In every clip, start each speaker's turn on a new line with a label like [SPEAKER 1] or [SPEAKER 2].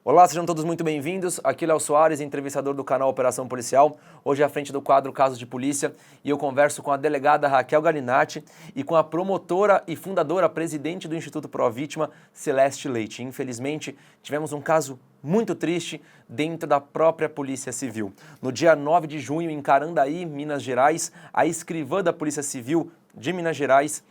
[SPEAKER 1] Olá, sejam todos muito bem-vindos. Aqui é Léo Soares, entrevistador do canal Operação Policial. Hoje à frente do quadro Casos de Polícia e eu converso com a delegada Raquel Galinatti e com a promotora e fundadora, presidente do Instituto Pro Vítima, Celeste Leite. Infelizmente, tivemos um caso muito triste dentro da própria Polícia Civil. No dia 9 de junho, em Carandaí, Minas Gerais, a escrivã da Polícia Civil de Minas Gerais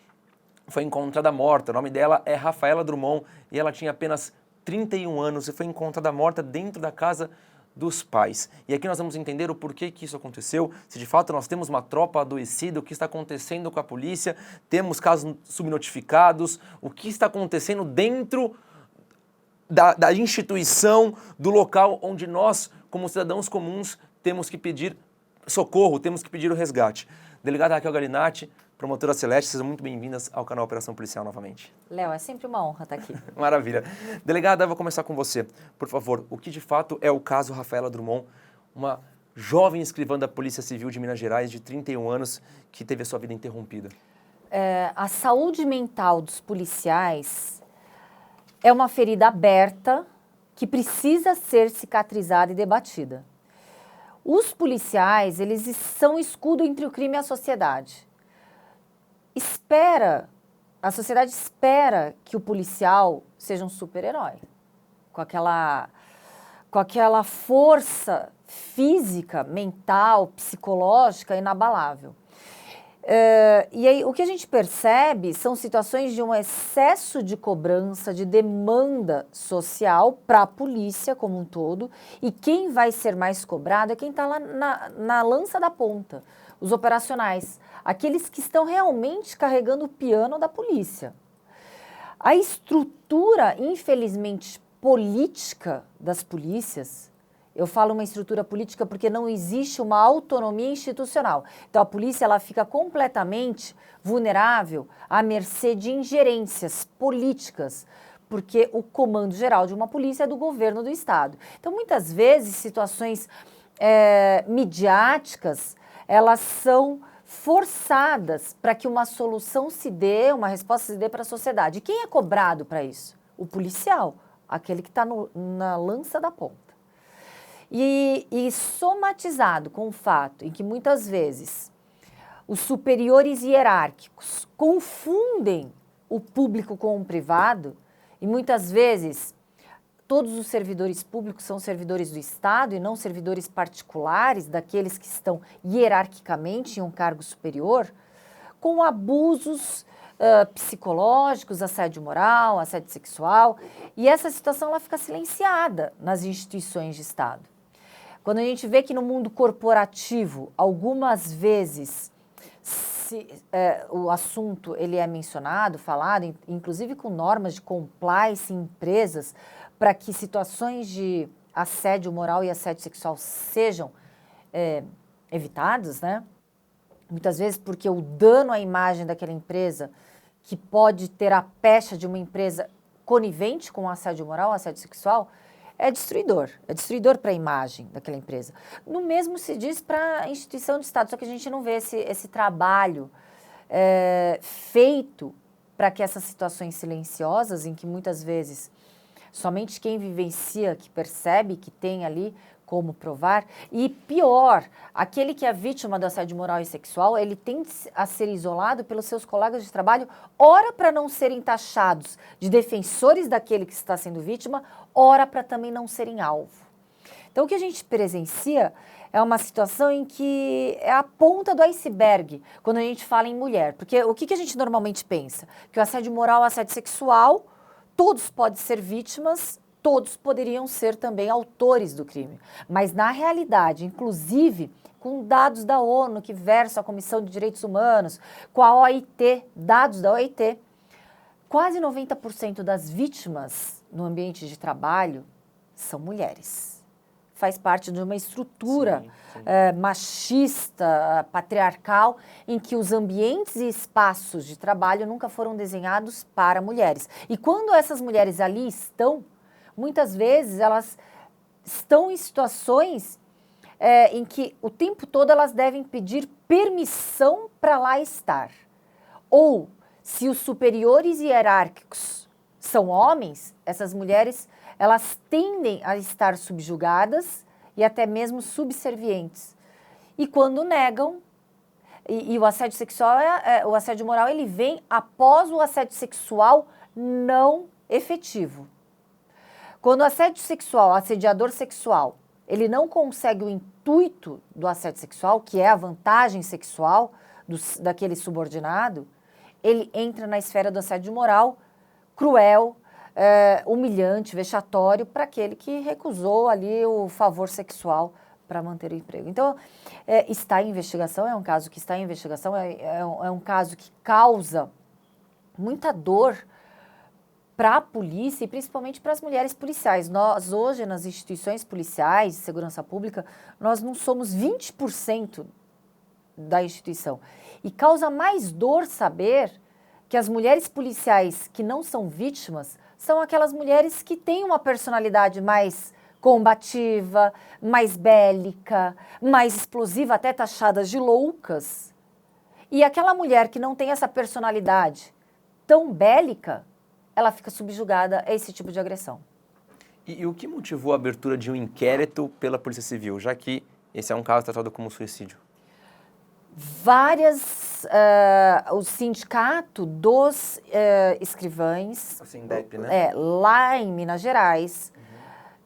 [SPEAKER 1] foi encontrada morta. O nome dela é Rafaela Drummond e ela tinha apenas 31 anos e foi encontrada morta dentro da casa dos pais. E aqui nós vamos entender o porquê que isso aconteceu, se de fato nós temos uma tropa adoecida, o que está acontecendo com a polícia, temos casos subnotificados, o que está acontecendo dentro da instituição, do local onde nós, como cidadãos comuns, temos que pedir socorro, temos que pedir o resgate. Delegada Raquel Galinatti, promotora Celeste, sejam muito bem-vindas ao canal Operação Policial novamente.
[SPEAKER 2] Léo, é sempre uma honra estar aqui.
[SPEAKER 1] Maravilha. Delegada, eu vou começar com você. Por favor, o que de fato é o caso Rafaela Drummond, uma jovem escrivã da Polícia Civil de Minas Gerais, de 31 anos, que teve a sua vida interrompida?
[SPEAKER 2] A saúde mental dos policiais é uma ferida aberta que precisa ser cicatrizada e debatida. Os policiais, eles são escudo entre o crime e a sociedade. A sociedade espera que o policial seja um super-herói, com aquela força física, mental, psicológica inabalável. E aí o que a gente percebe são situações de um excesso de cobrança, de demanda social para a polícia como um todo, e quem vai ser mais cobrado é quem está lá na lança da ponta, os operacionais, aqueles que estão realmente carregando o piano da polícia. A estrutura, infelizmente, política das polícias, eu falo uma estrutura política porque não existe uma autonomia institucional. Então, a polícia ela fica completamente vulnerável à mercê de ingerências políticas, porque o comando geral de uma polícia é do governo do Estado. Então, muitas vezes, situações midiáticas, elas são forçadas para que uma solução se dê, uma resposta se dê para a sociedade. E quem é cobrado para isso? O policial, aquele que está na lança da ponta. E somatizado com o fato em que muitas vezes os superiores hierárquicos confundem o público com o privado, e muitas vezes todos os servidores públicos são servidores do Estado e não servidores particulares, daqueles que estão hierarquicamente em um cargo superior, com abusos psicológicos, assédio moral, assédio sexual, e essa situação ela fica silenciada nas instituições de Estado. Quando a gente vê que no mundo corporativo, algumas vezes, o assunto ele é mencionado, falado, inclusive com normas de compliance em empresas, para que situações de assédio moral e assédio sexual sejam evitadas, né? Muitas vezes porque o dano à imagem daquela empresa, que pode ter a pecha de uma empresa conivente com assédio moral, assédio sexual, é destruidor para a imagem daquela empresa. No mesmo se diz para a instituição de Estado, só que a gente não vê esse trabalho feito para que essas situações silenciosas, em que muitas vezes somente quem vivencia, que percebe que tem ali como provar, e pior, aquele que é vítima do assédio moral e sexual, ele tende a ser isolado pelos seus colegas de trabalho, ora para não serem taxados de defensores daquele que está sendo vítima, ora para também não serem alvo. Então, o que a gente presencia é uma situação em que é a ponta do iceberg quando a gente fala em mulher, porque o que a gente normalmente pensa? Que o assédio moral, o assédio sexual, todos podem ser vítimas, todos poderiam ser também autores do crime. Mas, na realidade, inclusive com dados da ONU que versam a Comissão de Direitos Humanos, com a OIT, dados da OIT, quase 90% das vítimas no ambiente de trabalho são mulheres. Faz parte de uma estrutura machista, patriarcal, em que os ambientes e espaços de trabalho nunca foram desenhados para mulheres. E quando essas mulheres ali estão, muitas vezes elas estão em situações em que o tempo todo elas devem pedir permissão para lá estar. Ou, se os superiores hierárquicos são homens, essas mulheres elas tendem a estar subjugadas e até mesmo subservientes. E quando negam, e o assédio sexual, o assédio moral, ele vem após o assédio sexual não efetivo. Quando o assédio sexual, o assediador sexual, ele não consegue o intuito do assédio sexual, que é a vantagem sexual daquele subordinado, ele entra na esfera do assédio moral, cruel, humilhante, vexatório para aquele que recusou ali o favor sexual para manter o emprego. Então, está em investigação, é um caso que está em investigação, é um caso que causa muita dor para a polícia e principalmente para as mulheres policiais. Nós, hoje, nas instituições policiais de segurança pública, nós não somos 20% da instituição. E causa mais dor saber que as mulheres policiais que não são vítimas são aquelas mulheres que têm uma personalidade mais combativa, mais bélica, mais explosiva, até taxadas de loucas. E aquela mulher que não tem essa personalidade tão bélica, ela fica subjugada a esse tipo de agressão.
[SPEAKER 1] E o que motivou a abertura de um inquérito pela Polícia Civil, já que esse é um caso tratado como suicídio?
[SPEAKER 2] O sindicato dos escrivães,
[SPEAKER 1] O Sindep, né?
[SPEAKER 2] lá em Minas Gerais,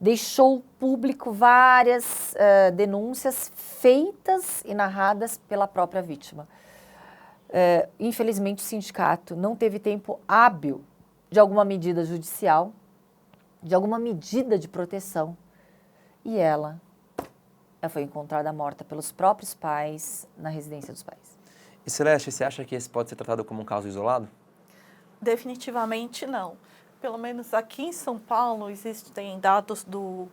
[SPEAKER 2] deixou público várias denúncias feitas e narradas pela própria vítima. Infelizmente, o sindicato não teve tempo hábil de alguma medida judicial, de alguma medida de proteção, e ela foi encontrada morta pelos próprios pais na residência dos pais.
[SPEAKER 1] E Celeste, você acha que esse pode ser tratado como um caso isolado?
[SPEAKER 3] Definitivamente não. Pelo menos aqui em São Paulo existem dados do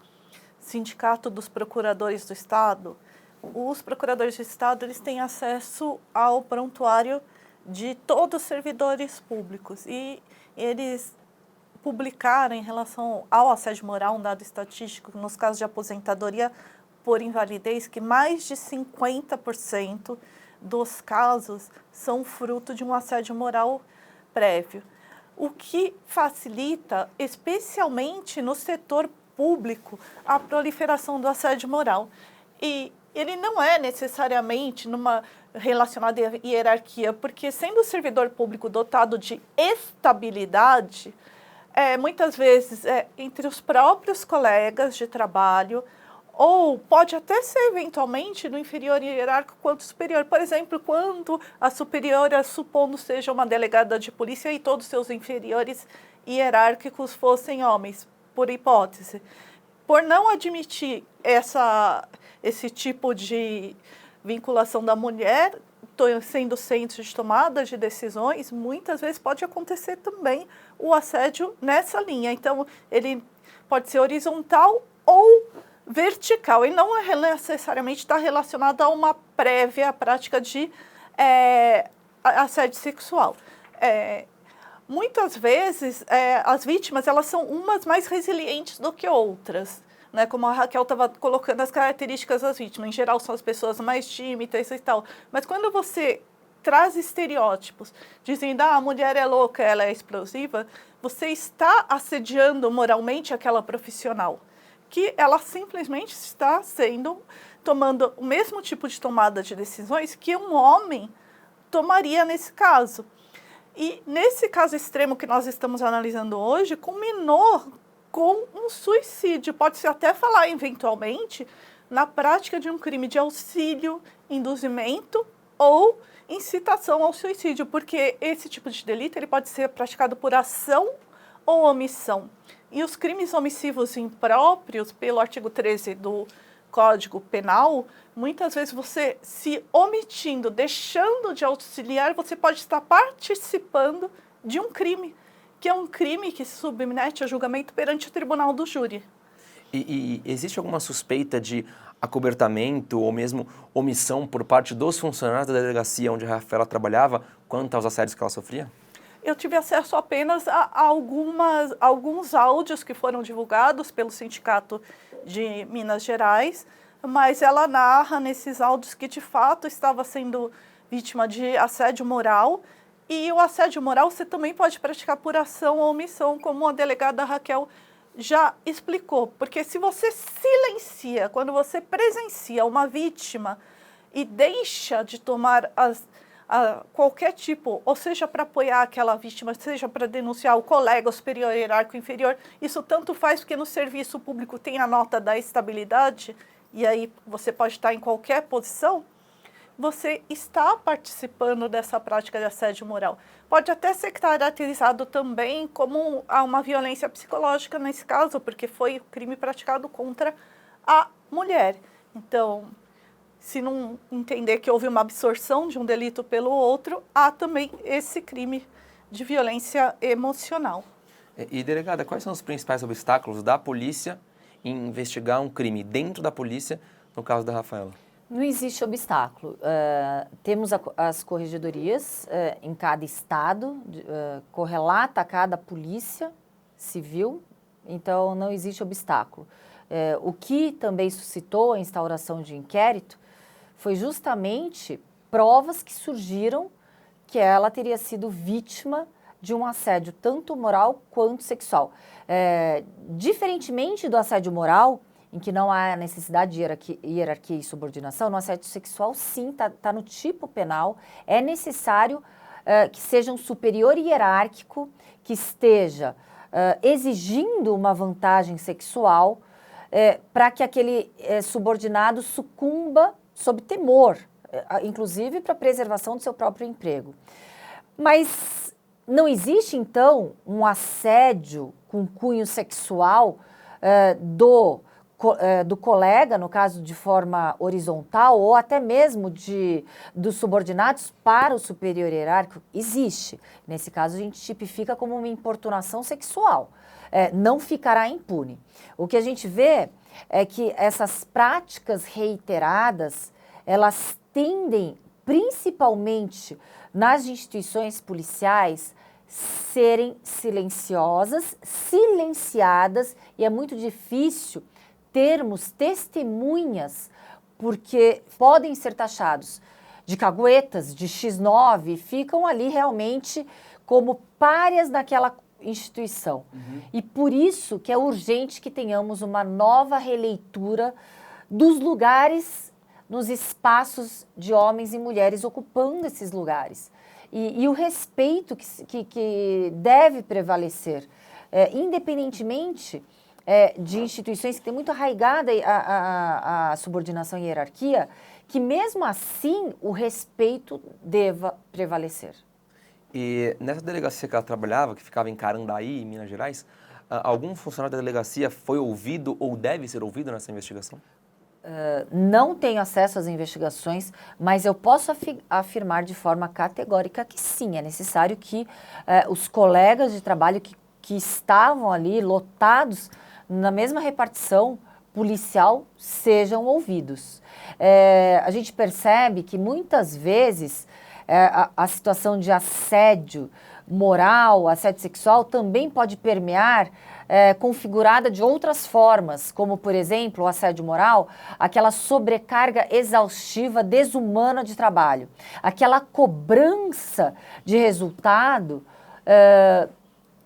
[SPEAKER 3] Sindicato dos Procuradores do Estado. Os procuradores do Estado, eles têm acesso ao prontuário de todos os servidores públicos e eles publicaram em relação ao assédio moral um dado estatístico nos casos de aposentadoria por invalidez que mais de 50% dos casos são fruto de um assédio moral prévio, o que facilita, especialmente no setor público, a proliferação do assédio moral. E ele não é necessariamente relacionado à hierarquia, porque sendo o servidor público dotado de estabilidade, muitas vezes entre os próprios colegas de trabalho, ou pode até ser, eventualmente, no inferior hierárquico quanto superior. Por exemplo, quando a superiora, supondo seja uma delegada de polícia e todos os seus inferiores hierárquicos fossem homens, por hipótese. Por não admitir esse tipo de vinculação da mulher, sendo centro de tomada de decisões, muitas vezes pode acontecer também o assédio nessa linha. Então, ele pode ser horizontal ou vertical, e não necessariamente está relacionado a uma prévia prática de assédio sexual. Muitas vezes, as vítimas elas são umas mais resilientes do que outras, né? Como a Raquel estava colocando as características das vítimas. Em geral, são as pessoas mais tímidas e tal. Mas quando você traz estereótipos, dizendo a mulher é louca, ela é explosiva, você está assediando moralmente aquela profissional, que ela simplesmente está tomando o mesmo tipo de tomada de decisões que um homem tomaria nesse caso. E nesse caso extremo que nós estamos analisando hoje, culminou com um suicídio. Pode-se até falar, eventualmente, na prática de um crime de auxílio, induzimento ou incitação ao suicídio, porque esse tipo de delito ele pode ser praticado por ação ou omissão. E os crimes omissivos impróprios, pelo artigo 13 do Código Penal, muitas vezes você se omitindo, deixando de auxiliar, você pode estar participando de um crime, que é um crime que se submete a julgamento perante o tribunal do júri.
[SPEAKER 1] E existe alguma suspeita de acobertamento ou mesmo omissão por parte dos funcionários da delegacia onde a Rafaela trabalhava quanto aos assédios que ela sofria?
[SPEAKER 3] Eu tive acesso apenas a alguns áudios que foram divulgados pelo Sindicato de Minas Gerais, mas ela narra nesses áudios que, de fato, estava sendo vítima de assédio moral. E o assédio moral você também pode praticar por ação ou omissão, como a delegada Raquel já explicou, porque se você silencia, quando você presencia uma vítima e deixa de tomar qualquer tipo, ou seja, para apoiar aquela vítima, seja para denunciar o colega, o superior, hierárquico, inferior, isso tanto faz porque no serviço público tem a nota da estabilidade, e aí você pode estar em qualquer posição, você está participando dessa prática de assédio moral. Pode até ser caracterizado também como uma violência psicológica nesse caso, porque foi o crime praticado contra a mulher. Então, se não entender que houve uma absorção de um delito pelo outro, há também esse crime de violência emocional.
[SPEAKER 1] E, delegada, quais são os principais obstáculos da polícia em investigar um crime dentro da polícia, no caso da Rafaela?
[SPEAKER 2] Não existe obstáculo. Temos as corregedorias em cada estado, correlata a cada polícia civil, então não existe obstáculo. O que também suscitou a instauração de inquérito foi justamente provas que surgiram que ela teria sido vítima de um assédio tanto moral quanto sexual. Diferentemente do assédio moral, em que não há necessidade de hierarquia e subordinação, no assédio sexual, sim, está no tipo penal. É necessário que seja um superior hierárquico que esteja exigindo uma vantagem sexual para que aquele subordinado sucumba sob temor, inclusive para a preservação do seu próprio emprego. Mas não existe, então, um assédio com cunho sexual do colega, no caso de forma horizontal, ou até mesmo dos subordinados para o superior hierárquico? Existe. Nesse caso, a gente tipifica como uma importunação sexual. Não ficará impune. O que a gente vê é que essas práticas reiteradas, elas tendem, principalmente nas instituições policiais, serem silenciosas, silenciadas, e é muito difícil termos testemunhas, porque podem ser taxados de caguetas, de X9, e ficam ali realmente como párias daquela instituição. E por isso que é urgente que tenhamos uma nova releitura dos lugares, nos espaços de homens e mulheres ocupando esses lugares. E o respeito que deve prevalecer, independentemente de instituições que têm muito arraigada a subordinação e hierarquia, que mesmo assim o respeito deva prevalecer.
[SPEAKER 1] E nessa delegacia que ela trabalhava, que ficava em Carandaí, em Minas Gerais, algum funcionário da delegacia foi ouvido ou deve ser ouvido nessa investigação?
[SPEAKER 2] Não tenho acesso às investigações, mas eu posso afirmar de forma categórica que sim, é necessário que os colegas de trabalho que estavam ali lotados na mesma repartição policial sejam ouvidos. A gente percebe que muitas vezes a situação de assédio moral, assédio sexual também pode permear configurada de outras formas, como, por exemplo, o assédio moral, aquela sobrecarga exaustiva, desumana de trabalho, aquela cobrança de resultado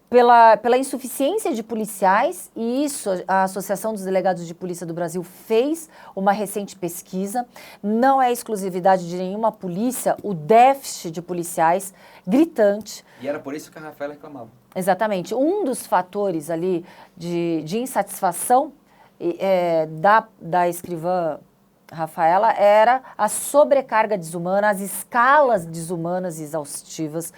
[SPEAKER 2] pela insuficiência de policiais, e isso a Associação dos Delegados de Polícia do Brasil fez uma recente pesquisa, não é exclusividade de nenhuma polícia, o déficit de policiais gritante.
[SPEAKER 1] E era por isso que a Rafaela reclamava.
[SPEAKER 2] Exatamente. Um dos fatores ali de insatisfação da escrivã Rafaela era a sobrecarga desumana, as escalas desumanas e exaustivas,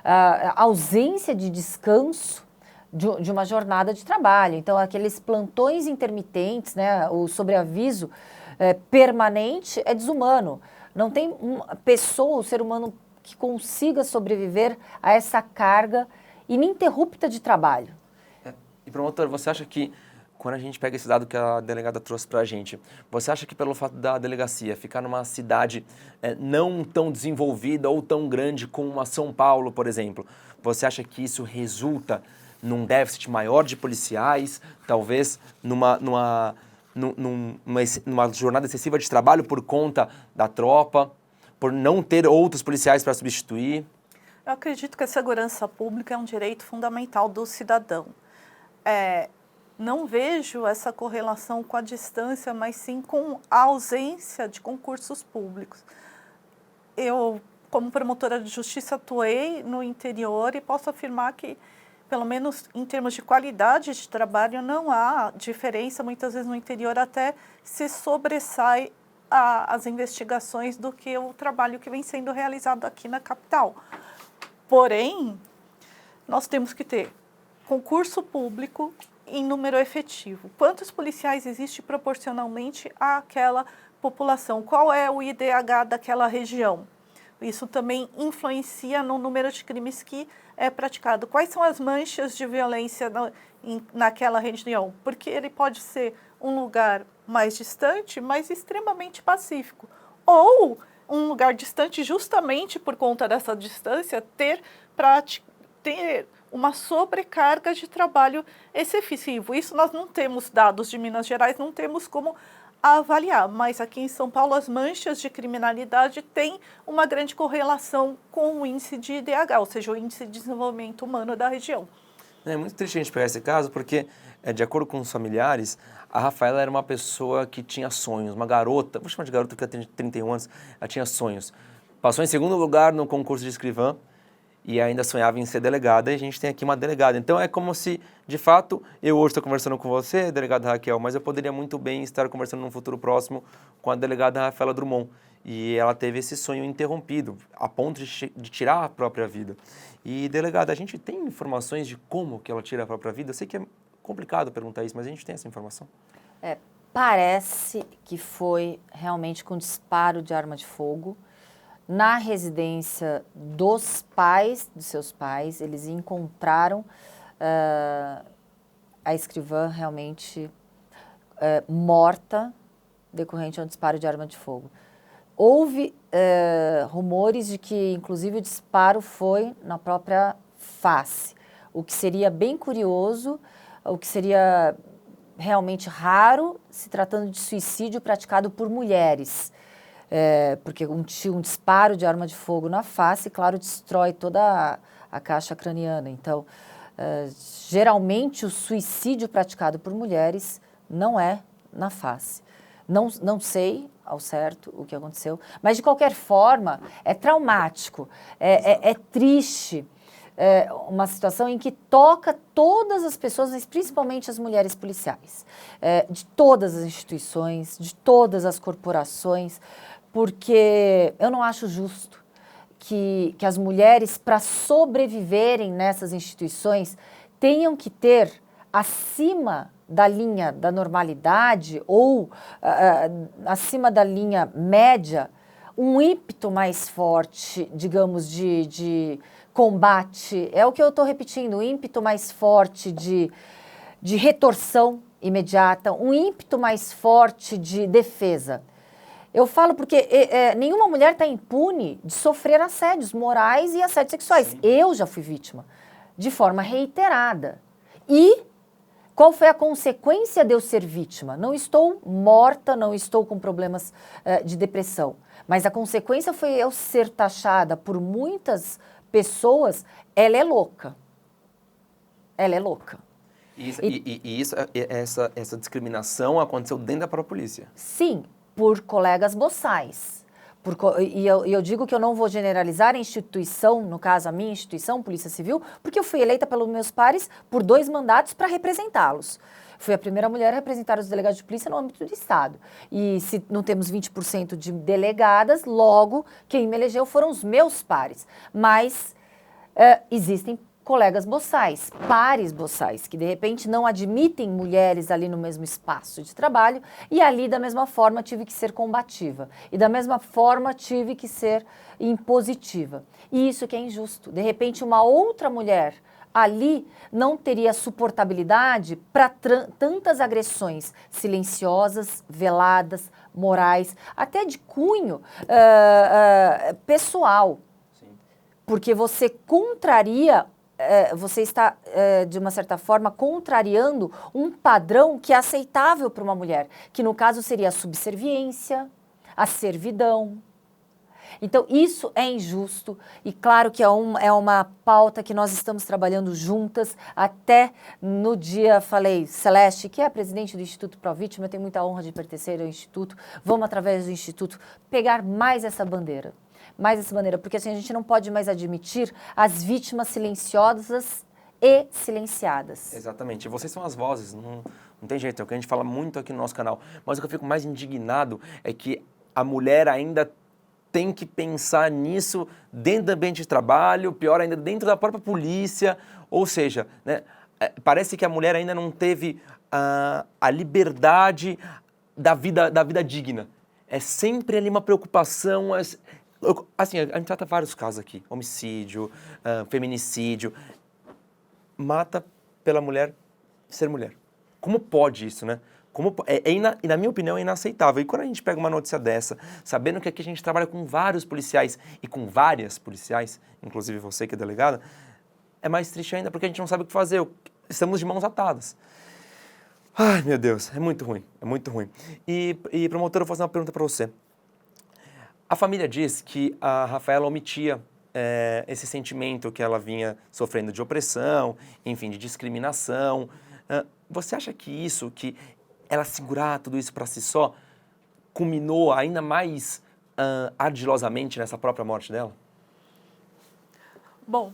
[SPEAKER 2] a ausência de descanso de uma jornada de trabalho. Então, aqueles plantões intermitentes, né, o sobreaviso permanente é desumano. Não tem pessoa, o ser humano, que consiga sobreviver a essa carga ininterrupta de trabalho.
[SPEAKER 1] E, promotor, você acha que, quando a gente pega esse dado que a delegada trouxe para a gente, você acha que pelo fato da delegacia ficar numa cidade não tão desenvolvida ou tão grande como uma São Paulo, por exemplo, você acha que isso resulta num déficit maior de policiais, talvez numa jornada excessiva de trabalho por conta da tropa, por não ter outros policiais para substituir?
[SPEAKER 3] Eu acredito que a segurança pública é um direito fundamental do cidadão. não vejo essa correlação com a distância, mas sim com a ausência de concursos públicos. Eu, como promotora de justiça, atuei no interior e posso afirmar que, pelo menos em termos de qualidade de trabalho, não há diferença. Muitas vezes no interior até se sobressai as investigações do que o trabalho que vem sendo realizado aqui na capital. Porém, nós temos que ter concurso público em número efetivo. Quantos policiais existem proporcionalmente àquela população? Qual é o IDH daquela região? Isso também influencia no número de crimes que é praticado. Quais são as manchas de violência naquela região? Porque ele pode ser um lugar mais distante, mas extremamente pacífico. Ou um lugar distante justamente por conta dessa distância ter uma sobrecarga de trabalho excessivo. Isso nós não temos dados de Minas Gerais, não temos como avaliar, mas aqui em São Paulo as manchas de criminalidade têm uma grande correlação com o índice de IDH, ou seja, o índice de desenvolvimento humano da região.
[SPEAKER 1] É muito triste a gente pegar esse caso, porque, de acordo com os familiares, a Rafaela era uma pessoa que tinha sonhos, uma garota, vou chamar de garota porque ela tem 31 anos, ela tinha sonhos. Passou em segundo lugar no concurso de escrivã e ainda sonhava em ser delegada, e a gente tem aqui uma delegada. Então é como se, de fato, eu hoje estou conversando com você, delegada Raquel, mas eu poderia muito bem estar conversando num futuro próximo com a delegada Rafaela Drummond. E ela teve esse sonho interrompido, a ponto de tirar a própria vida. E, delegada, a gente tem informações de como que ela tira a própria vida? Eu sei que é complicado perguntar isso, mas a gente tem essa informação?
[SPEAKER 2] Parece que foi realmente com disparo de arma de fogo. Na residência dos seus pais, eles encontraram a escrivã realmente morta, decorrente a um disparo de arma de fogo. Houve rumores de que, inclusive, o disparo foi na própria face, o que seria bem curioso, o que seria realmente raro, se tratando de suicídio praticado por mulheres. Porque um disparo de arma de fogo na face, claro, destrói toda a caixa craniana. Então, geralmente o suicídio praticado por mulheres não é na face. Não sei ao certo o que aconteceu, mas de qualquer forma é traumático, é triste. Uma situação em que toca todas as pessoas, mas principalmente as mulheres policiais, de todas as instituições, de todas as corporações, porque eu não acho justo que as mulheres, para sobreviverem nessas instituições, tenham que ter acima da linha da normalidade ou acima da linha média um ímpeto mais forte, digamos, de combate. É o que eu estou repetindo, um ímpeto mais forte de retorção imediata, um ímpeto mais forte de defesa. Eu falo porque nenhuma mulher está impune de sofrer assédios morais e assédios sexuais. Sim. Eu já fui vítima, de forma reiterada. E qual foi a consequência de eu ser vítima? Não estou morta, não estou com problemas de depressão. Mas a consequência foi eu ser taxada por muitas pessoas, ela é louca. Ela é louca.
[SPEAKER 1] Essa discriminação aconteceu dentro da própria polícia?
[SPEAKER 2] Sim, por colegas boçais. E eu digo que eu não vou generalizar a instituição, no caso a minha instituição, Polícia Civil, porque eu fui eleita pelos meus pares por 2 mandatos para representá-los. Fui a primeira mulher a representar os delegados de polícia no âmbito do Estado. E se não temos 20% de delegadas, logo quem me elegeu foram os meus pares. Mas existem colegas boçais, pares boçais, que de repente não admitem mulheres ali no mesmo espaço de trabalho, e ali da mesma forma tive que ser combativa, e da mesma forma tive que ser impositiva. E isso que é injusto. De repente uma outra mulher ali não teria suportabilidade para tantas agressões silenciosas, veladas, morais, até de cunho pessoal. Sim. Porque você contraria você está, de uma certa forma, contrariando um padrão que é aceitável para uma mulher, que no caso seria a subserviência, a servidão. Então, isso é injusto e claro que é uma pauta que nós estamos trabalhando juntas. Até no dia, falei, Celeste, que é a presidente do Instituto Pró Vítima, eu tenho muita honra de pertencer ao Instituto, vamos, através do Instituto, pegar mais essa bandeira. Porque assim, a gente não pode mais admitir as vítimas silenciosas e silenciadas.
[SPEAKER 1] Exatamente. Vocês são as vozes, não tem jeito, é o que a gente fala muito aqui no nosso canal. Mas o que eu fico mais indignado é que a mulher ainda tem que pensar nisso dentro do ambiente de trabalho, pior ainda, dentro da própria polícia. Ou seja, né, parece que a mulher ainda não teve a liberdade da vida digna. É sempre ali uma preocupação. Assim, a gente trata vários casos aqui, homicídio, feminicídio. Mata pela mulher ser mulher. Como pode isso, né? E na minha opinião, é inaceitável. E quando a gente pega uma notícia dessa, sabendo que aqui a gente trabalha com vários policiais e com várias policiais, inclusive você que é delegada, é mais triste ainda porque a gente não sabe o que fazer. Estamos de mãos atadas. Ai, meu Deus, é muito ruim, é muito ruim. E promotora, eu vou fazer uma pergunta para você. A família diz que a Rafaela omitia esse sentimento que ela vinha sofrendo de opressão, enfim, de discriminação. Você acha que que ela segurar tudo isso para si só, culminou ainda mais ardilosamente nessa própria morte dela?
[SPEAKER 3] Bom,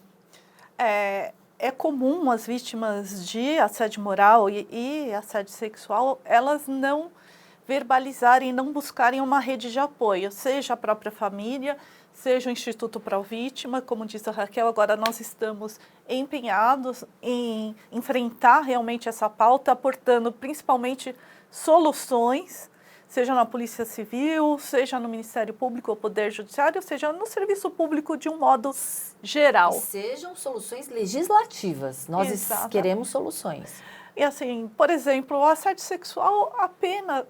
[SPEAKER 3] é comum as vítimas de assédio moral e assédio sexual, elas não verbalizarem, não buscarem uma rede de apoio, seja a própria família, seja o Instituto Pró Vítima. Como disse a Raquel, agora nós estamos empenhados em enfrentar realmente essa pauta, aportando principalmente soluções, seja na Polícia Civil, seja no Ministério Público ou Poder Judiciário, seja no serviço público de um modo geral.
[SPEAKER 2] E sejam soluções legislativas, nós queremos soluções.
[SPEAKER 3] E assim, por exemplo, o assédio sexual apenas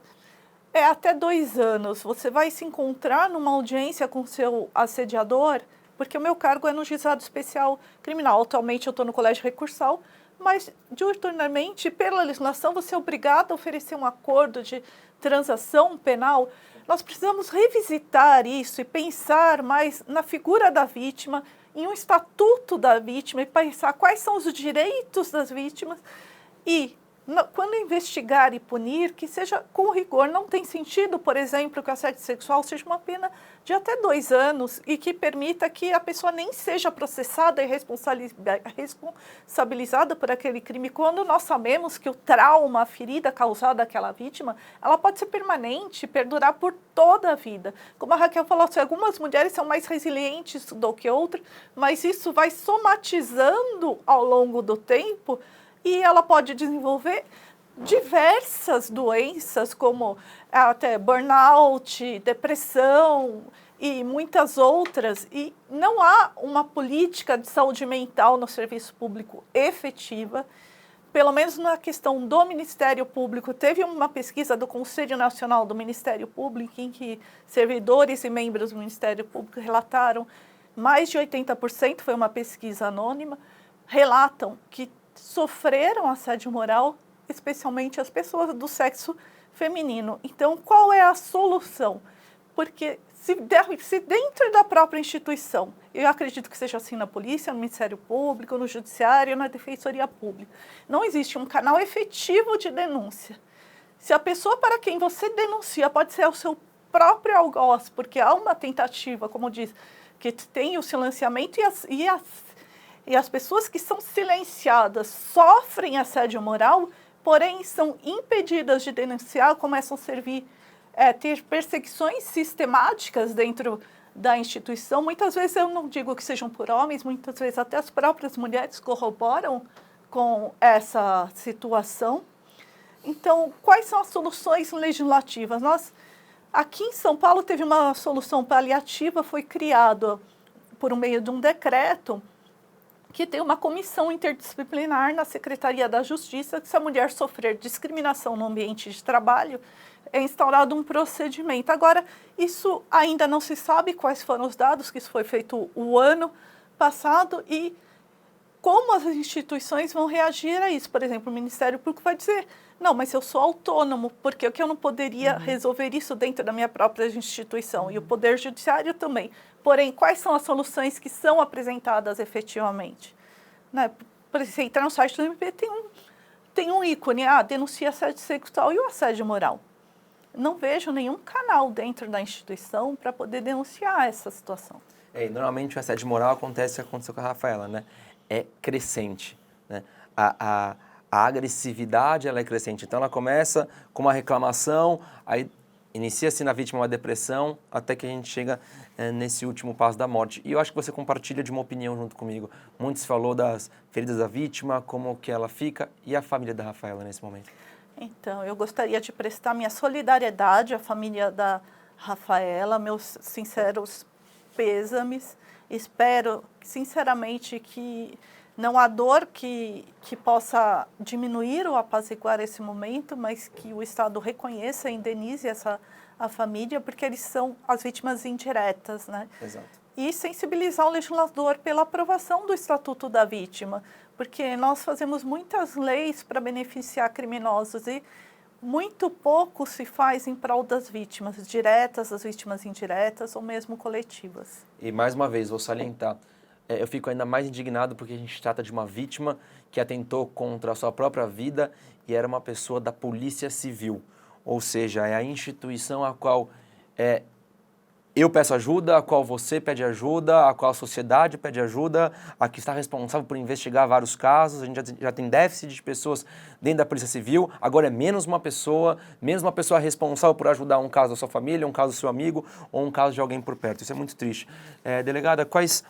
[SPEAKER 3] é até 2 anos. Você vai se encontrar numa audiência com seu assediador, porque o meu cargo é no Juizado Especial Criminal. Atualmente eu estou no Colégio Recursal, mas diuturnamente, pela legislação, você é obrigado a oferecer um acordo de transação penal. Nós precisamos revisitar isso e pensar mais na figura da vítima, em um estatuto da vítima, e pensar quais são os direitos das vítimas e quando investigar e punir, que seja com rigor. Não tem sentido, por exemplo, que o assédio sexual seja uma pena de até 2 anos e que permita que a pessoa nem seja processada e responsabilizada por aquele crime, quando nós sabemos que o trauma, a ferida causada àquela vítima, ela pode ser permanente, perdurar por toda a vida. Como a Raquel falou, algumas mulheres são mais resilientes do que outras, mas isso vai somatizando ao longo do tempo. E ela pode desenvolver diversas doenças, como até burnout, depressão e muitas outras. E não há uma política de saúde mental no serviço público efetiva. Pelo menos na questão do Ministério Público, teve uma pesquisa do Conselho Nacional do Ministério Público, em que servidores e membros do Ministério Público relataram, mais de 80%, foi uma pesquisa anônima, relatam que sofreram assédio moral, especialmente as pessoas do sexo feminino. Então, qual é a solução? Porque se dentro da própria instituição, eu acredito que seja assim na polícia, no Ministério Público, no Judiciário, na Defensoria Pública, não existe um canal efetivo de denúncia. Se a pessoa para quem você denuncia pode ser o seu próprio algoz, porque há uma tentativa, como diz, que tem o silenciamento e as pessoas que são silenciadas sofrem assédio moral, porém são impedidas de denunciar, começam a ter perseguições sistemáticas dentro da instituição. Muitas vezes eu não digo que sejam por homens, muitas vezes até as próprias mulheres corroboram com essa situação. Então, quais são as soluções legislativas? Aqui em São Paulo teve uma solução paliativa, foi criado por meio de um decreto, que tem uma comissão interdisciplinar na Secretaria da Justiça, que se a mulher sofrer discriminação no ambiente de trabalho, é instaurado um procedimento. Agora, isso ainda não se sabe quais foram os dados, que isso foi feito o ano passado, e como as instituições vão reagir a isso. Por exemplo, o Ministério Público vai dizer, Não, mas eu sou autônomo, porque o que eu não poderia resolver isso dentro da minha própria instituição, e o Poder Judiciário também. Porém, quais são as soluções que são apresentadas efetivamente? Né? Por exemplo, você entrar no site do MP, tem um ícone, denuncia assédio sexual e o assédio moral. Não vejo nenhum canal dentro da instituição para poder denunciar essa situação.
[SPEAKER 1] E normalmente o assédio moral aconteceu com a Rafaela, né? É crescente, né? A agressividade, ela é crescente. Então, ela começa com uma reclamação, aí inicia-se na vítima uma depressão, até que a gente chega nesse último passo da morte. E eu acho que você compartilha de uma opinião junto comigo. Muito se falou das feridas da vítima, como que ela fica, e a família da Rafaela nesse momento.
[SPEAKER 3] Então, eu gostaria de prestar minha solidariedade à família da Rafaela, meus sinceros pêsames. Espero, sinceramente, que não há dor que possa diminuir ou apaziguar esse momento, mas que o Estado reconheça e indenize a família, porque eles são as vítimas indiretas, né?
[SPEAKER 1] Exato.
[SPEAKER 3] E sensibilizar o legislador pela aprovação do Estatuto da Vítima, porque nós fazemos muitas leis para beneficiar criminosos e muito pouco se faz em prol das vítimas diretas, das vítimas indiretas ou mesmo coletivas.
[SPEAKER 1] E mais uma vez, vou salientar, eu fico ainda mais indignado porque a gente trata de uma vítima que atentou contra a sua própria vida e era uma pessoa da Polícia Civil, ou seja, é a instituição a qual eu peço ajuda, a qual você pede ajuda, a qual a sociedade pede ajuda, a que está responsável por investigar vários casos. A gente já tem déficit de pessoas dentro da Polícia Civil, agora é menos uma pessoa responsável por ajudar um caso da sua família, um caso do seu amigo ou um caso de alguém por perto. Isso é muito triste. Delegada, quais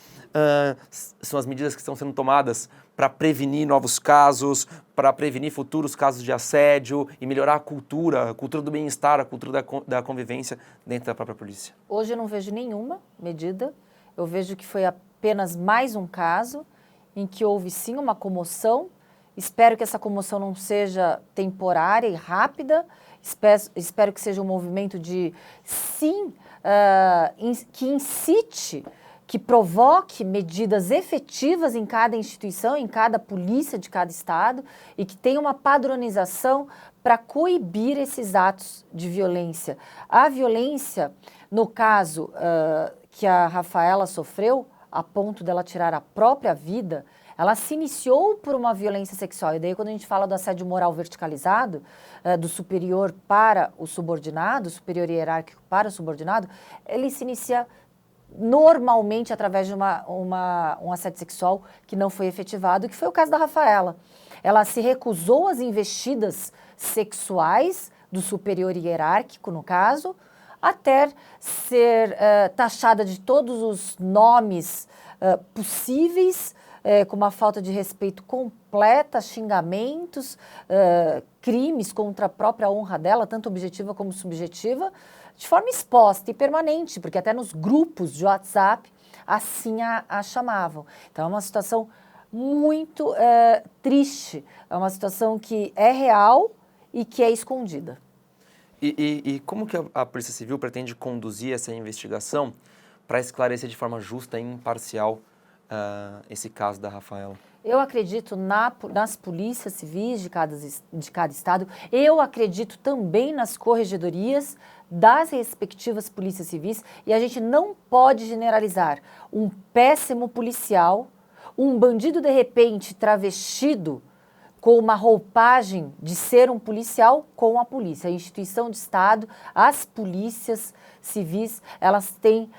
[SPEAKER 1] são as medidas que estão sendo tomadas para prevenir novos casos, para prevenir futuros casos de assédio e melhorar a cultura do bem-estar, a cultura da convivência dentro da própria polícia?
[SPEAKER 2] Hoje eu não vejo nenhuma medida. Eu vejo que foi apenas mais um caso em que houve sim uma comoção. Espero que essa comoção não seja temporária e rápida. Espero que seja um movimento de sim, que incite, que provoque medidas efetivas em cada instituição, em cada polícia de cada estado e que tenha uma padronização para coibir esses atos de violência. A violência, no caso que a Rafaela sofreu, a ponto dela tirar a própria vida, ela se iniciou por uma violência sexual. E daí quando a gente fala do assédio moral verticalizado, do superior para o subordinado, superior hierárquico para o subordinado, ele se inicia normalmente através de um assédio sexual que não foi efetivado, que foi o caso da Rafaela. Ela se recusou às investidas sexuais do superior hierárquico, no caso, até ser taxada de todos os nomes possíveis, com uma falta de respeito completa, xingamentos, crimes contra a própria honra dela, tanto objetiva como subjetiva, de forma exposta e permanente, porque até nos grupos de WhatsApp assim a chamavam. Então é uma situação muito triste, é uma situação que é real e que é escondida.
[SPEAKER 1] E como que a Polícia Civil pretende conduzir essa investigação para esclarecer de forma justa e imparcial esse caso da Rafaela?
[SPEAKER 2] Eu acredito nas polícias civis de cada estado, eu acredito também nas corregedorias das respectivas polícias civis, e a gente não pode generalizar um péssimo policial, um bandido de repente travestido com uma roupagem de ser um policial com a polícia. A instituição de Estado, as polícias civis, elas têm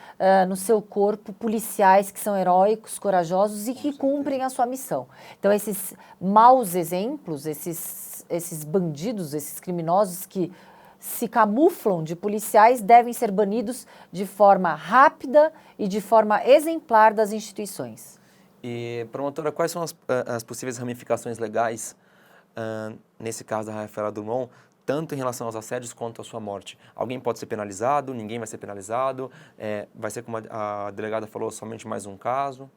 [SPEAKER 2] no seu corpo policiais que são heróicos, corajosos e que cumprem a sua missão. Então, esses maus exemplos, esses bandidos, esses criminosos que se camuflam de policiais devem ser banidos de forma rápida e de forma exemplar das instituições.
[SPEAKER 1] E, promotora, quais são as possíveis ramificações legais nesse caso da Rafaela Drummond, tanto em relação aos assédios quanto à sua morte? Alguém pode ser penalizado? Ninguém vai ser penalizado? Vai ser, como a delegada falou, somente mais um caso?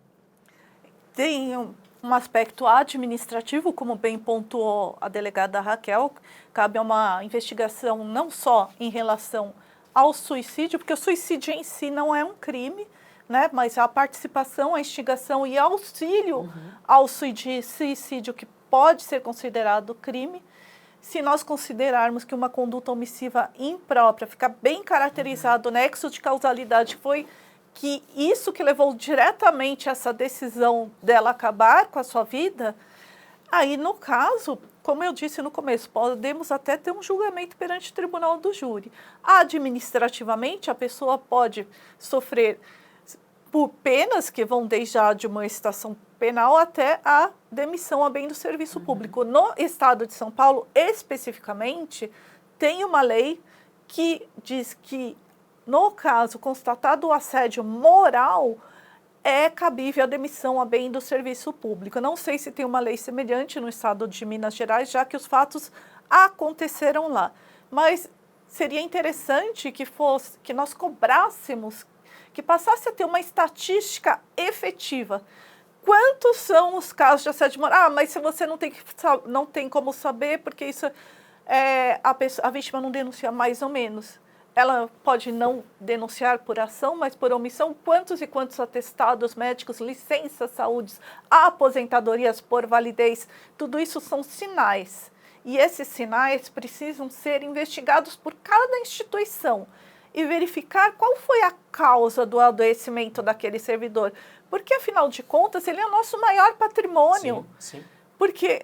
[SPEAKER 3] Tem um aspecto administrativo, como bem pontuou a delegada Raquel, cabe uma investigação não só em relação ao suicídio, porque o suicídio em si não é um crime, né, mas a participação, a instigação e auxílio ao suicídio, que pode ser considerado crime, se nós considerarmos que uma conduta omissiva imprópria, fica bem caracterizado o nexo de causalidade, foi que isso que levou diretamente a essa decisão dela acabar com a sua vida, aí no caso, como eu disse no começo, podemos até ter um julgamento perante o tribunal do júri. Administrativamente, a pessoa pode sofrer por penas que vão desde a admoestação penal até a demissão a bem do serviço público. No estado de São Paulo, especificamente, tem uma lei que diz que, no caso constatado o assédio moral, é cabível a demissão a bem do serviço público. Eu não sei se tem uma lei semelhante no estado de Minas Gerais, já que os fatos aconteceram lá. Mas seria interessante que nós cobrássemos, que passasse a ter uma estatística efetiva. Quantos são os casos de assédio moral? Mas se você não tem como saber, porque isso a vítima não denuncia mais ou menos. Ela pode não denunciar por ação, mas por omissão. Quantos e quantos atestados médicos, licenças saúde, aposentadorias por validez, tudo isso são sinais. E esses sinais precisam ser investigados por cada instituição e verificar qual foi a causa do adoecimento daquele servidor. Porque, afinal de contas, ele é o nosso maior patrimônio.
[SPEAKER 1] Sim, sim.
[SPEAKER 3] Porque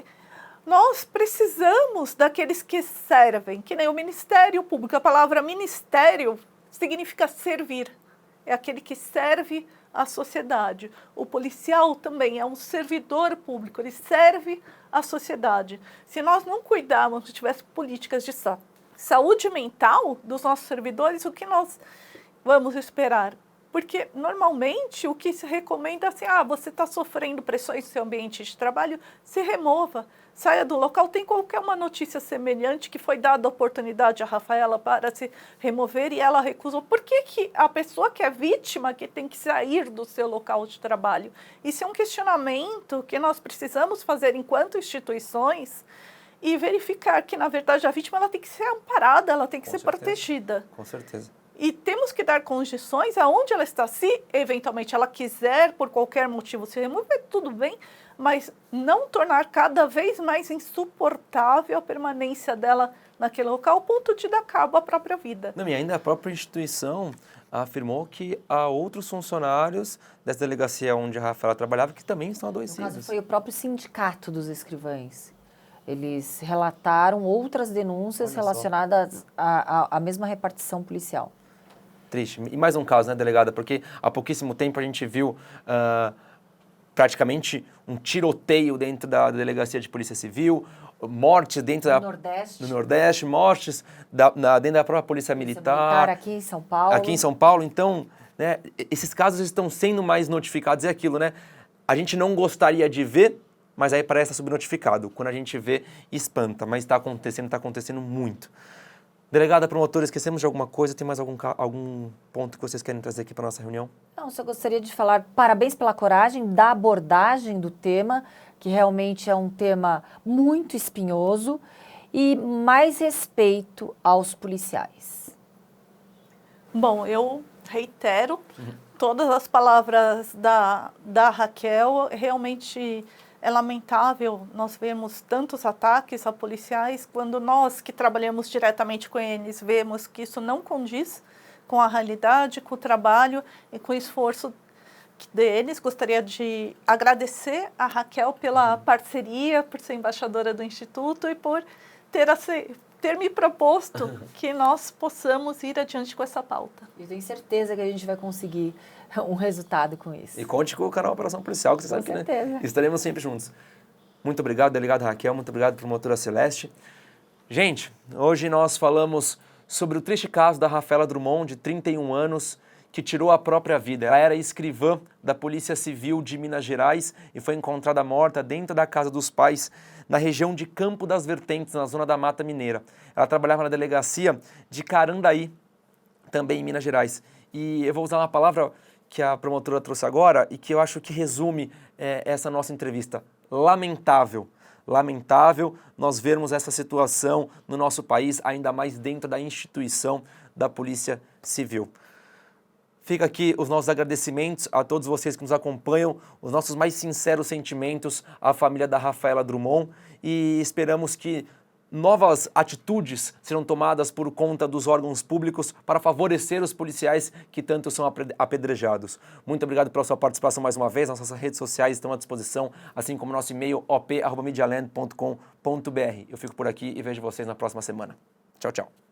[SPEAKER 3] nós precisamos daqueles que servem, que nem o Ministério Público. A palavra ministério significa servir. É aquele que serve à sociedade. O policial também é um servidor público, ele serve à sociedade. Se nós não cuidarmos, se tivéssemos políticas de saúde mental dos nossos servidores, o que nós vamos esperar? Porque, normalmente, o que se recomenda é assim, você está sofrendo pressões no seu ambiente de trabalho, se remova, saia do local. Tem qualquer uma notícia semelhante que foi dada a oportunidade a Rafaela para se remover e ela recusou. Por que a pessoa que é vítima que tem que sair do seu local de trabalho? Isso é um questionamento que nós precisamos fazer enquanto instituições e verificar que, na verdade, a vítima ela tem que ser amparada, ela tem que ser protegida.
[SPEAKER 1] Com certeza.
[SPEAKER 3] E temos que dar condições aonde ela está. Se, eventualmente, ela quiser, por qualquer motivo, se remover, tudo bem, mas não tornar cada vez mais insuportável a permanência dela naquele local, ao ponto de dar cabo à própria vida.
[SPEAKER 1] Não, e ainda a própria instituição afirmou que há outros funcionários dessa delegacia onde a Rafaela trabalhava que também estão adoecidos.
[SPEAKER 2] No caso, foi o próprio sindicato dos escrivães. Eles relataram outras denúncias relacionadas à mesma repartição policial.
[SPEAKER 1] Triste. E mais um caso, né, delegada? Porque há pouquíssimo tempo a gente viu praticamente um tiroteio dentro da delegacia de polícia civil, mortes dentro do Nordeste, mortes dentro da própria polícia militar.
[SPEAKER 2] Aqui em São Paulo.
[SPEAKER 1] Aqui em São Paulo. Então, né, esses casos estão sendo mais notificados. É aquilo, né? A gente não gostaria de ver, mas aí parece subnotificado. Quando a gente vê, espanta. Mas está acontecendo muito. Delegada, promotora, esquecemos de alguma coisa? Tem mais algum ponto que vocês querem trazer aqui para a nossa reunião?
[SPEAKER 2] Não, só gostaria de falar parabéns pela coragem da abordagem do tema, que realmente é um tema muito espinhoso, e mais respeito aos policiais.
[SPEAKER 3] Bom, eu reitero todas as palavras da Raquel. Realmente é lamentável nós vermos tantos ataques a policiais, quando nós que trabalhamos diretamente com eles vemos que isso não condiz com a realidade, com o trabalho e com o esforço deles. Gostaria de agradecer a Raquel pela parceria, por ser embaixadora do Instituto e por ter me proposto que nós possamos ir adiante com essa pauta.
[SPEAKER 2] Eu tenho certeza que a gente vai conseguir um resultado com isso.
[SPEAKER 1] E conte com o canal Operação Policial, que você sabe que, né, estaremos sempre juntos. Muito obrigado, delegada Raquel, muito obrigado, promotora Celeste. Gente, hoje nós falamos sobre o triste caso da Rafaela Drummond, de 31 anos, que tirou a própria vida. Ela era escrivã da Polícia Civil de Minas Gerais e foi encontrada morta dentro da casa dos pais, na região de Campo das Vertentes, na zona da Mata Mineira. Ela trabalhava na delegacia de Carandaí, também em Minas Gerais. E eu vou usar uma palavra que a promotora trouxe agora e que eu acho que resume essa nossa entrevista. Lamentável. Lamentável nós vermos essa situação no nosso país, ainda mais dentro da instituição da Polícia Civil. Fica aqui os nossos agradecimentos a todos vocês que nos acompanham, os nossos mais sinceros sentimentos à família da Rafaela Drummond e esperamos que novas atitudes serão tomadas por conta dos órgãos públicos para favorecer os policiais que tanto são apedrejados. Muito obrigado pela sua participação mais uma vez. Nossas redes sociais estão à disposição, assim como nosso e-mail op@medialand.com.br. Eu fico por aqui e vejo vocês na próxima semana. Tchau, tchau.